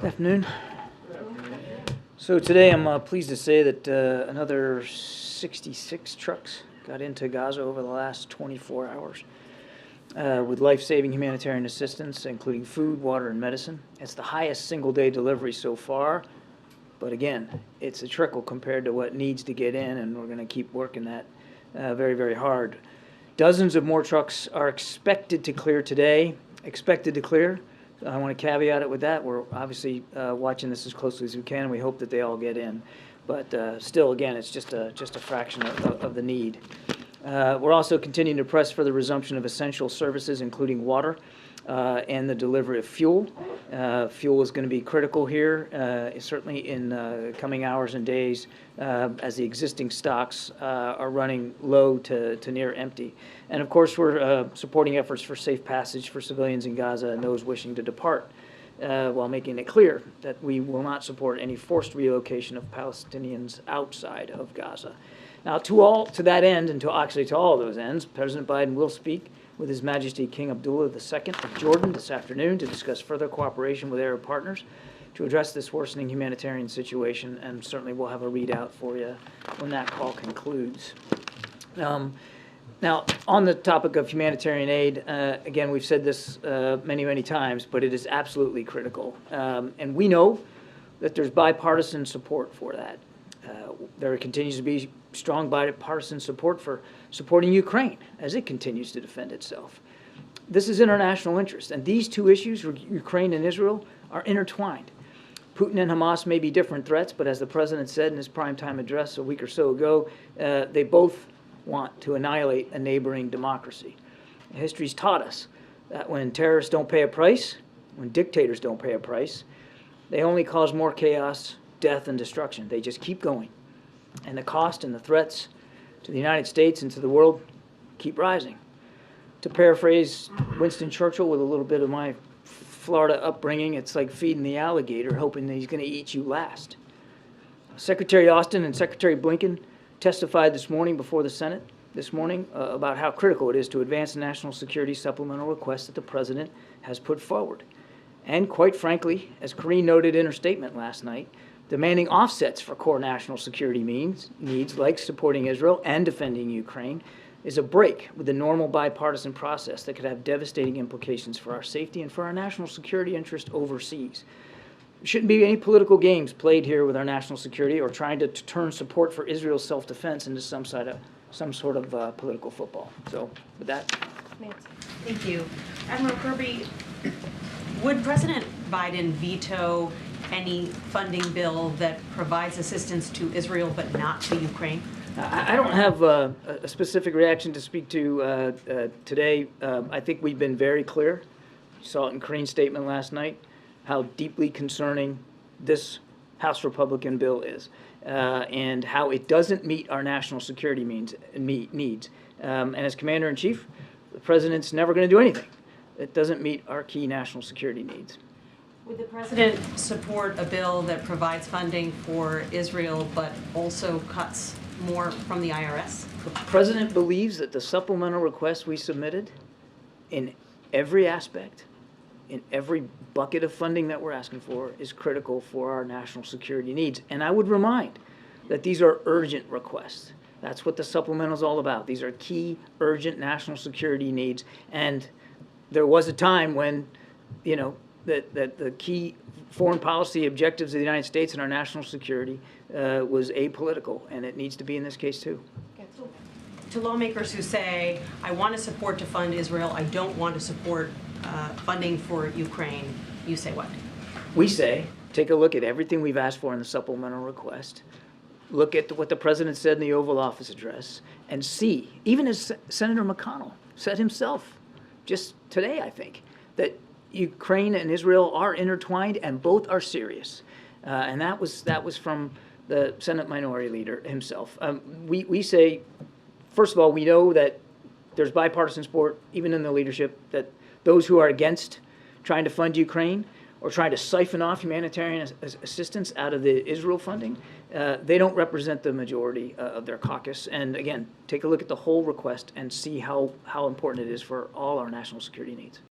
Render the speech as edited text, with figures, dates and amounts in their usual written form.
Afternoon. So today I'm pleased to say that another 66 trucks got into Gaza over the last 24 hours with life-saving humanitarian assistance, including food, water, and medicine. It's the highest single-day delivery so far, but again, it's a trickle compared to what needs to get in, and we're going to keep working that very, very hard. Dozens of more trucks are expected to clear today. Expected to clear. I want to caveat it with that. We're obviously watching this as closely as we can. We hope that they all get in. But still, again, it's just a fraction of the need. We're also continuing to press for the resumption of essential services, including water and the delivery of fuel. Fuel is going to be critical here, certainly in coming hours and days, as the existing stocks are running low to near empty. And of course, we're supporting efforts for safe passage for civilians in Gaza and those wishing to depart, while making it clear that we will not support any forced relocation of Palestinians outside of Gaza. Now, to that end, and to all those ends, President Biden will speak with His Majesty King Abdullah II of Jordan this afternoon to discuss further cooperation with Arab partners to address this worsening humanitarian situation, and certainly we'll have a readout for you when that call concludes. Now, on the topic of humanitarian aid, again, we've said this many, many times, but it is absolutely critical. And we know that there's bipartisan support for that. There continues to be strong bipartisan support for supporting Ukraine as it continues to defend itself. This is international interest, and these two issues, Ukraine and Israel, are intertwined. Putin and Hamas may be different threats, but as the president said in his primetime address a week or so ago, they both want to annihilate a neighboring democracy. History's taught us that when terrorists don't pay a price, when dictators don't pay a price, they only cause more chaos, death, and destruction. They just keep going. And the cost and the threats to the United States and to the world keep rising. To paraphrase Winston Churchill with a little bit of my Florida upbringing, it's like feeding the alligator, hoping that he's going to eat you last. Secretary Austin and Secretary Blinken testified this morning before the Senate about how critical it is to advance the national security supplemental request that the president has put forward. And quite frankly, as Karine noted in her statement last night, demanding offsets for core national security needs like supporting Israel and defending Ukraine is a break with the normal bipartisan process that could have devastating implications for our safety and for our national security interest overseas. There shouldn't be any political games played here with our national security or trying to turn support for Israel's self-defense into some sort of political football. So with that. Thank you. Admiral Kirby, would President Biden veto any funding bill that provides assistance to Israel but not to Ukraine? I don't have a specific reaction to speak to today. I think we've been very clear. You saw it in Karine's statement last night, how deeply concerning this House Republican bill is, and how it doesn't meet our national security needs. And as Commander-in-Chief, the President's never going to do anything that doesn't meet our key national security needs. Would the President support a bill that provides funding for Israel but also cuts more from the IRS? The President believes that the supplemental request we submitted in every aspect, in every bucket of funding that we're asking for, is critical for our national security needs. And I would remind that these are urgent requests. That's what the supplemental is all about. These are key, urgent national security needs. And there was a time when, that the key foreign policy objectives of the United States and our national security was apolitical, and it needs to be in this case too. To lawmakers who say, I want to support to fund Israel, I don't want to support funding for Ukraine, you say what? We say, take a look at everything we've asked for in the supplemental request, look at what the President said in the Oval Office address, and see, even as Senator McConnell said himself just today, I think, that Ukraine and Israel are intertwined and both are serious. And that was from the Senate Minority Leader himself. We say, first of all, we know that there's bipartisan support, even in the leadership, that those who are against trying to fund Ukraine or trying to siphon off humanitarian assistance out of the Israel funding, they don't represent the majority of their caucus. And again, take a look at the whole request and see how important it is for all our national security needs.